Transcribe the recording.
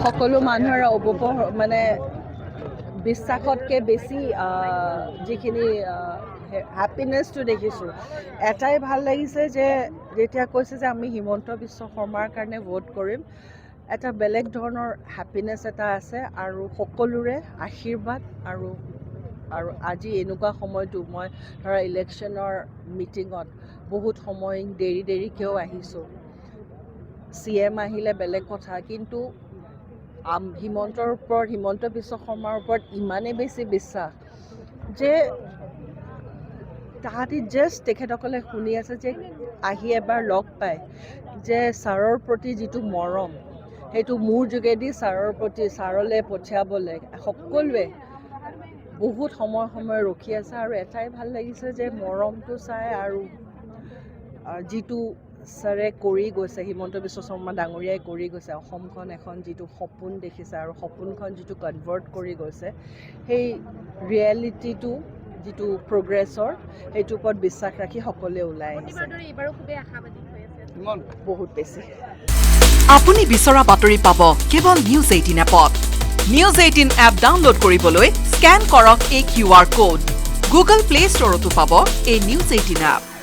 সকলো মানুহৰ মানে বিশ্বাসতকৈ বেছি যিখিনি হ্যাপিনেছটো দেখিছোঁ এটাই ভাল লাগিছে যে যেতিয়া কৈছে যে আমি হিমন্ত বিশ্ব শৰ্মাৰ কাৰণে ভোট কৰিম এটা বেলেগ ধৰণৰ হ্যাপিনেছ এটা আছে আৰু সকলোৰে আশীৰ্বাদ আৰু আজি এনেকুৱা সময়টো মই ধৰা ইলেকশ্যনৰ মিটিঙত বহুত সময় দেৰিকেও আহিছোঁ CM আহিলে বেলেগ কথা কিন্তু হিমন্ত বিশ্ব শৰ্মাৰ ওপৰত ইমানেই বেছি বিশ্বাস যে তাহাঁতি জাষ্ট তেখেতসকলে শুনি আছে যে আহি এবাৰ লগ পায় যে ছাৰৰ প্ৰতি যিটো মৰম সেইটো মোৰ যোগেদি ছাৰলৈ পঠিয়াবলৈ সকলোৱে বহুত সময় ৰখি আছে আৰু এটাই ভাল লাগিছে যে মৰমটো চাই আৰু যিটো ছাৰে কৰি গৈছে হিমন্ত বিশ্ব শৰ্মা ডাঙৰীয়াই কৰি গৈছে অসমখন এখন যিটো সপোন দেখিছে আৰু সপোনখন যিটো কনভাৰ্ট কৰি গৈছে সেই ৰিয়েলিটিটো যিটো প্ৰগ্ৰেছৰ সেইটোৰ ওপৰত বিশ্বাস ৰাখি সকলোৱে ওলাই আহিছে বহুত বেছি আপুনি বিচৰা বাতৰি পাব কেৱল নিউজ 18 এপত নিউজ 18 এপ ডাউনলোড কৰিবলৈ স্ক্যান কৰক এই QR কোড গুগল প্লে ষ্টৰতো পাব এই নিউজ 18 এপ